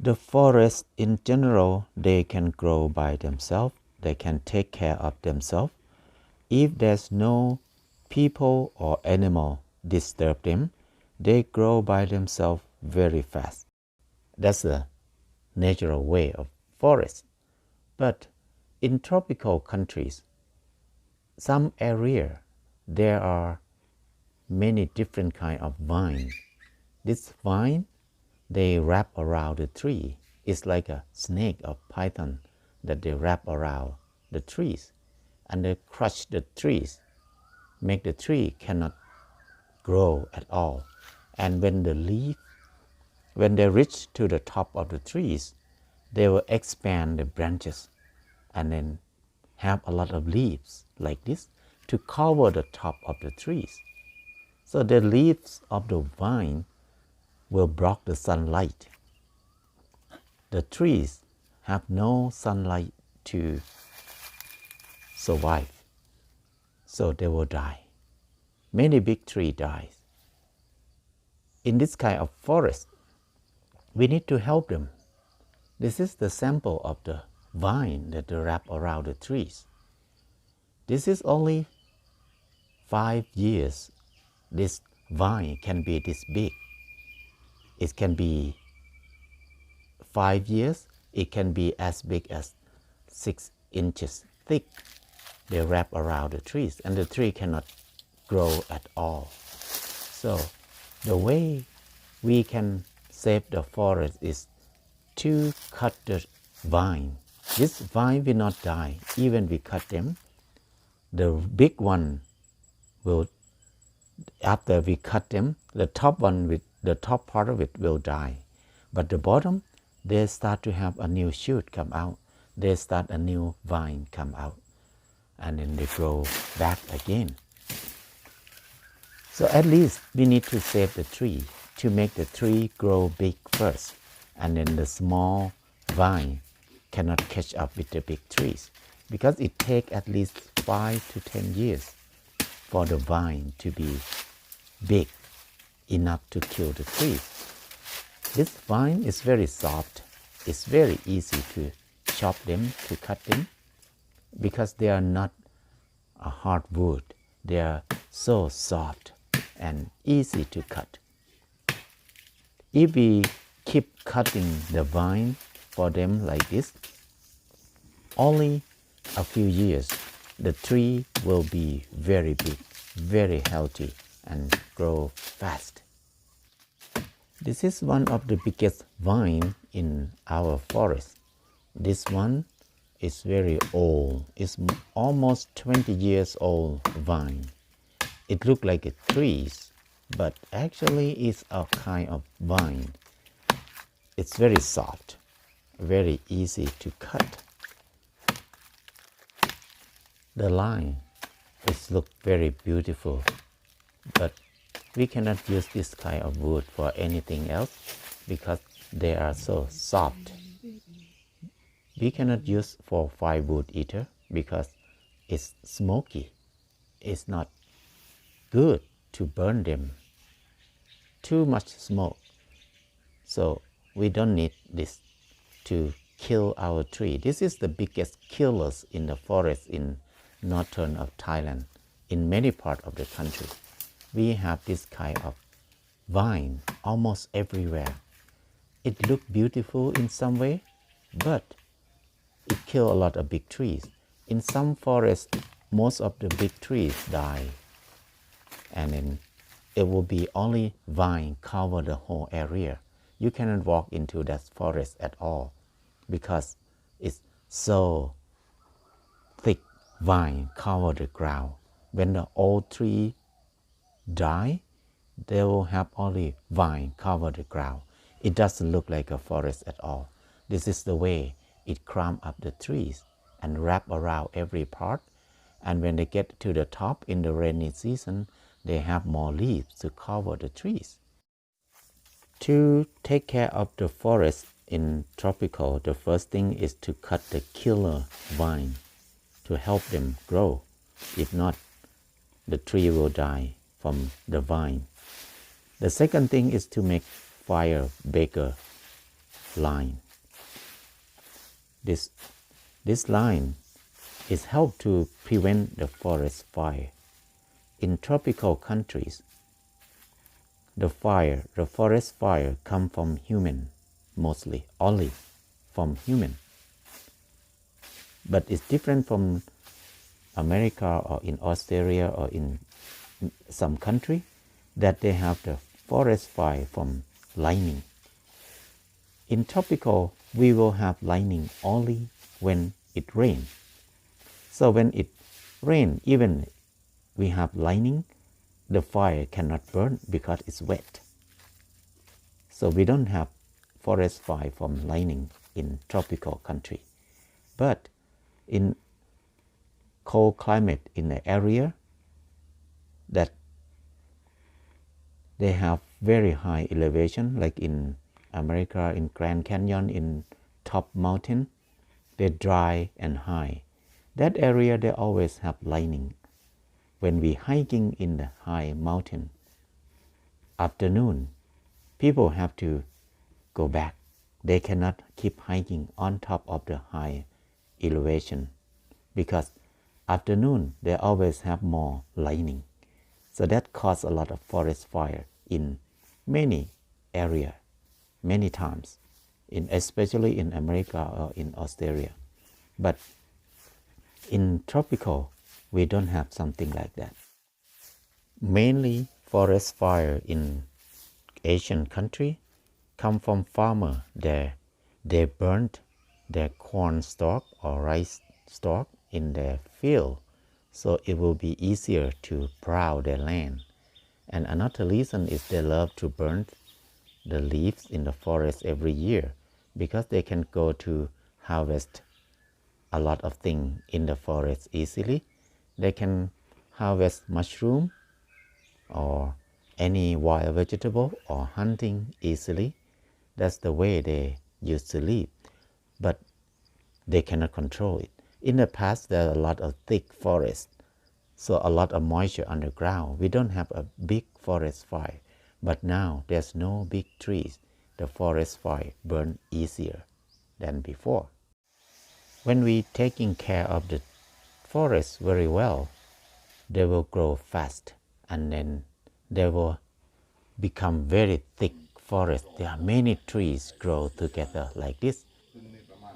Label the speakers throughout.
Speaker 1: The forest in general, they can grow by themselves. They can take care of themselves. If there's no people or animal disturb them, they grow by themselves very fast. That's the natural way of forest. But in tropical countries, some area, there are many different kind of vine. This vine, they wrap around the tree. It's like a snake or python that they wrap around the trees, and they crush the trees, make the tree cannot grow at all. And when they reach to the top of the trees, they will expand the branches and then have a lot of leaves like this to cover the top of the trees. So the leaves of the vine will block the sunlight. The trees have no sunlight to survive, so they will die. Many big trees die. In this kind of forest, we need to help them. This is the sample of the vine that they wrap around the trees. This is only 5 years. This vine can be this big. It can be 5 years. It can be as big as 6 inches thick. They wrap around the trees, and the tree cannot grow at all. So the way we can save the forest is to cut the vine. This vine will not die even we cut them. The big one will, after we cut them, the top part of it will die. But the bottom, they start to have a new shoot come out. They start a new vine come out. And then they grow back again. So at least we need to save the tree, to make the tree grow big first. And then the small vine cannot catch up with the big trees, because it takes at least 5 to 10 years for the vine to be big enough to kill the trees. This vine is very soft. It's very easy to chop them, to cut them, because they are not a hard wood. They are so soft and easy to cut. If we keep cutting the vine for them like this, only a few years, the tree will be very big, very healthy, and grow fast. This is one of the biggest vine in our forest. This one is very old. It's almost 20 years old vine. It looks like a tree, but actually it's a kind of vine. It's very soft, very easy to cut. The line looks very beautiful, but we cannot use this kind of wood for anything else because they are so soft. We cannot use for firewood either because it's smoky. It's not good to burn them. Too much smoke. So we don't need this to kill our tree. This is the biggest killers in the forest in northern of Thailand. In many parts of the country, we have this kind of vine almost everywhere. It looks beautiful in some way, but it kills a lot of big trees. In some forests, most of the big trees die, and then it will be only vine cover the whole area. You cannot walk into that forest at all because it's so thick. Vine cover the ground. When the old tree die, they will have only vine cover the ground. It doesn't look like a forest at all. This is the way it climb up the trees and wrap around every part. And when they get to the top in the rainy season, they have more leaves to cover the trees. To take care of the forest in tropical, the first thing is to cut the killer vine to help them grow. If not, the tree will die from the vine. The second thing is to make fire bigger line. This line is helped to prevent the forest fire. In tropical countries, the forest fire come from human, mostly, only from human. But it's different from America or in Australia or in some country that they have the forest fire from lightning. In tropical, we will have lightning only when it rains. So when it rains, even we have lightning, the fire cannot burn because it's wet. So we don't have forest fire from lightning in tropical country. But in cold climate, in the area that they have very high elevation, like in America, in Grand Canyon, in top mountain, they're dry and high. That area, they always have lightning. When we hiking in the high mountain, afternoon, people have to go back. They cannot keep hiking on top of the high elevation because afternoon, they always have more lightning. So that causes a lot of forest fire in many areas, many times, especially in America or in Australia. But in tropical, we don't have something like that. Mainly forest fire in Asian country come from farmer there. They burnt their corn stalk or rice stalk in their field, so it will be easier to plow their land. And another reason is they love to burn the leaves in the forest every year because they can go to harvest a lot of things in the forest easily. They can harvest mushroom or any wild vegetable or hunting easily. That's the way they used to live, but they cannot control it. In the past, there are a lot of thick forests, so a lot of moisture underground. We don't have a big forest fire, but now there's no big trees. The forest fire burn easier than before. When we taking care of the forest very well, they will grow fast and then they will become very thick forest. There are many trees grow together like this.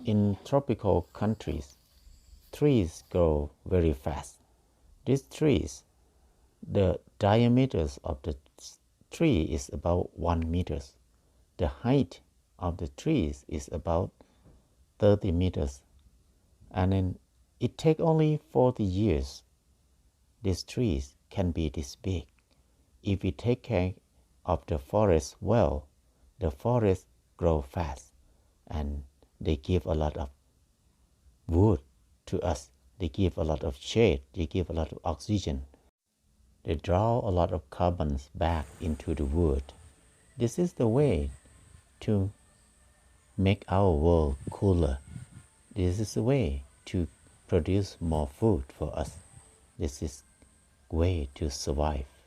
Speaker 1: In tropical countries, trees grow very fast. These trees, the diameters of the tree is about 1 meter. The height of the trees is about 30 meters. And then it takes only 40 years. These trees can be this big. If we take care of the forest well, the forest grow fast and they give a lot of wood to us. They give a lot of shade. They give a lot of oxygen. They draw a lot of carbons back into the wood. This is the way to make our world cooler. This is the way to produce more food for us. This is way to survive.